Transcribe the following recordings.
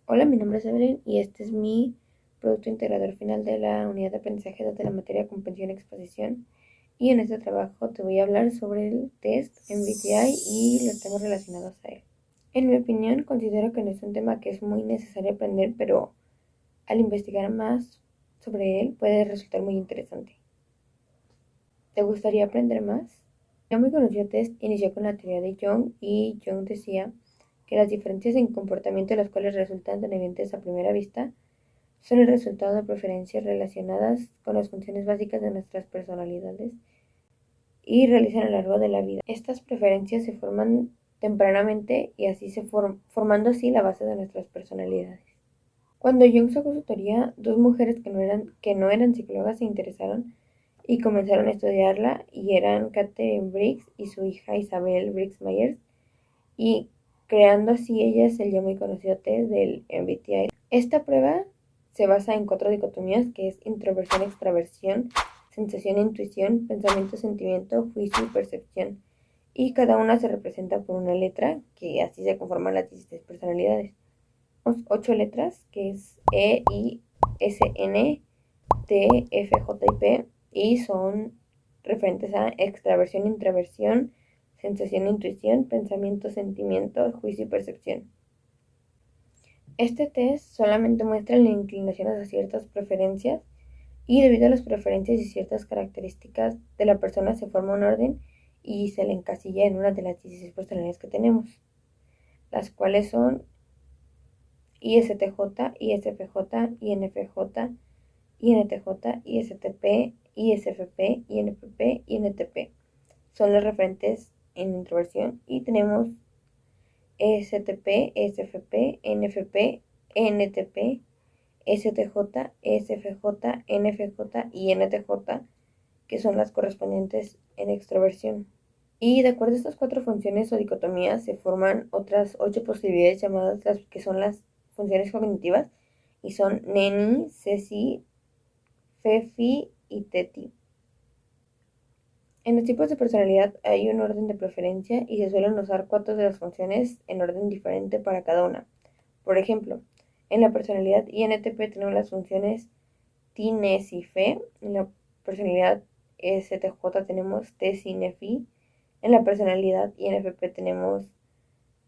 Hola, mi nombre es Evelyn y este es mi producto integrador final de la unidad de aprendizaje de la materia comprensión y exposición. Y en este trabajo te voy a hablar sobre el test MBTI y los temas relacionados a él. En mi opinión, considero que no es un tema que es muy necesario aprender, pero al investigar más sobre él puede resultar muy interesante. ¿Te gustaría aprender más? Ya muy conocido test inició con la teoría de Jung y Jung decía que las diferencias en comportamiento las cuales resultan tan evidentes a primera vista son el resultado de preferencias relacionadas con las funciones básicas de nuestras personalidades y realizan a lo largo de la vida. Estas preferencias se forman tempranamente y así formando así la base de nuestras personalidades. Cuando Jung sacó su teoría, dos mujeres que no eran psicólogas se interesaron y comenzaron a estudiarla y eran Catherine Briggs y su hija Isabel Briggs Myers y creando así ellas el ya muy conocido test del MBTI. Esta prueba se basa en 4 dicotomías que es introversión, extraversión, sensación, intuición, pensamiento, sentimiento, juicio y percepción. Y cada una se representa por una letra, que así se conforman las 16 personalidades. 8 letras, que es E, I, S, N, T, F, J y P, y son referentes a extraversión, intraversión, sensación, intuición, pensamiento, sentimiento, juicio y percepción. Este test solamente muestra la inclinación hacia ciertas preferencias y debido a las preferencias y ciertas características de la persona se forma un orden y se le encasilla en una de las 16 personalidades que tenemos, las cuales son ISTJ, ISFJ, INFJ, INTJ, ISTP, ISFP, INFP y INTP. Son los referentes en introversión y tenemos ESTP, ESFP, NFP, NTP, STJ, SFJ, NFJ y NTJ, que son las correspondientes en extroversión. Y de acuerdo a estas 4 funciones o dicotomías se forman otras 8 posibilidades llamadas las que son las funciones cognitivas y son NENI, CECI, FEFI y TETI. En los tipos de personalidad hay un orden de preferencia y se suelen usar 4 de las funciones en orden diferente para cada una. Por ejemplo, en la personalidad INTP tenemos las funciones T, NES y FE. En la personalidad STJ tenemos T, SIN, FI. En la personalidad INFP tenemos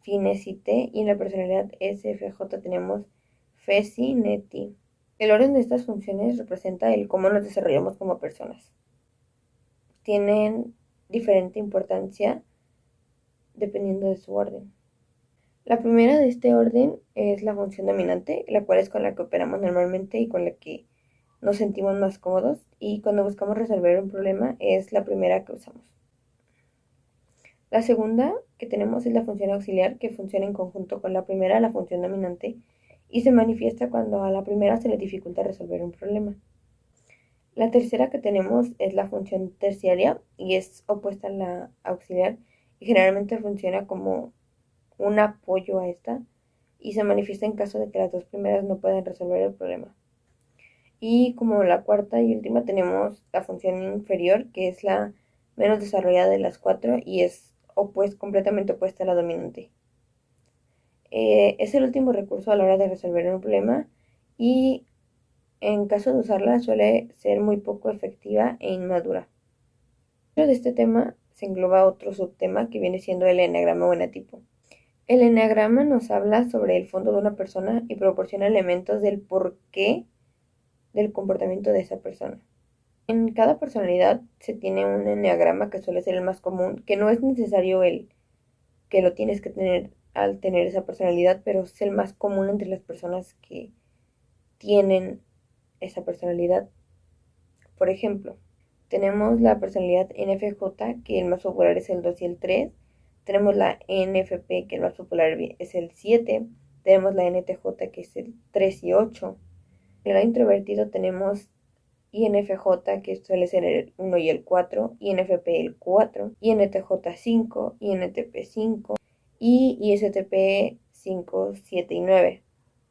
FI, NES y T. Y en la personalidad SFJ tenemos FE, SI, NETI. El orden de estas funciones representa el cómo nos desarrollamos como personas. Tienen diferente importancia dependiendo de su orden. La primera de este orden es la función dominante, la cual es con la que operamos normalmente y con la que nos sentimos más cómodos, y cuando buscamos resolver un problema es la primera que usamos. La segunda que tenemos es la función auxiliar, que funciona en conjunto con la primera, la función dominante, y se manifiesta cuando a la primera se le dificulta resolver un problema. La tercera que tenemos es la función terciaria y es opuesta a la auxiliar y generalmente funciona como un apoyo a esta y se manifiesta en caso de que las dos primeras no puedan resolver el problema. Y como la cuarta y última tenemos la función inferior, que es la menos desarrollada de las 4 y es completamente opuesta a la dominante. Es el último recurso a la hora de resolver un problema y en caso de usarla suele ser muy poco efectiva e inmadura. Dentro de este tema se engloba otro subtema que viene siendo el eneagrama o enatipo. El eneagrama nos habla sobre el fondo de una persona y proporciona elementos del porqué del comportamiento de esa persona. En cada personalidad se tiene un eneagrama que suele ser el más común, que no es necesario el que lo tienes que tener al tener esa personalidad, pero es el más común entre las personas que tienen esa personalidad. Por ejemplo, tenemos la personalidad NFJ, que el más popular es el 2 y el 3. Tenemos la NFP, que el más popular es el 7. Tenemos la NTJ, que es el 3 y 8. En el lado introvertido tenemos INFJ, que suele ser el 1 y el 4, INFP el 4, INTJ 5, INTP 5 y ISTP 5, 7 y 9.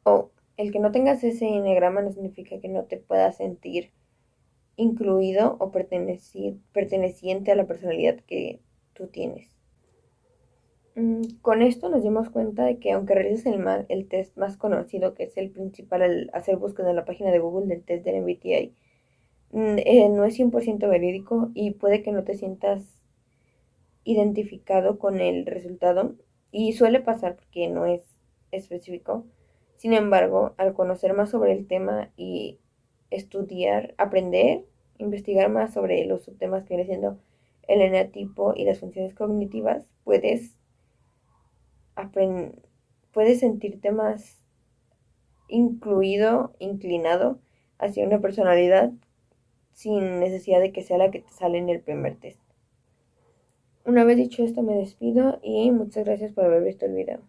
O el que no tengas ese eneagrama no significa que no te puedas sentir incluido o perteneciente a la personalidad que tú tienes. Con esto nos dimos cuenta de que aunque realices el test más conocido, que es el principal al hacer búsqueda en la página de Google del test del MBTI, no es 100% verídico y puede que no te sientas identificado con el resultado, y suele pasar porque no es específico. Sin embargo, al conocer más sobre el tema y estudiar, aprender, investigar más sobre los subtemas que viene siendo el eneatipo y las funciones cognitivas, aprend puedes sentirte más incluido, inclinado hacia una personalidad sin necesidad de que sea la que te sale en el primer test. Una vez dicho esto, me despido y muchas gracias por haber visto el video.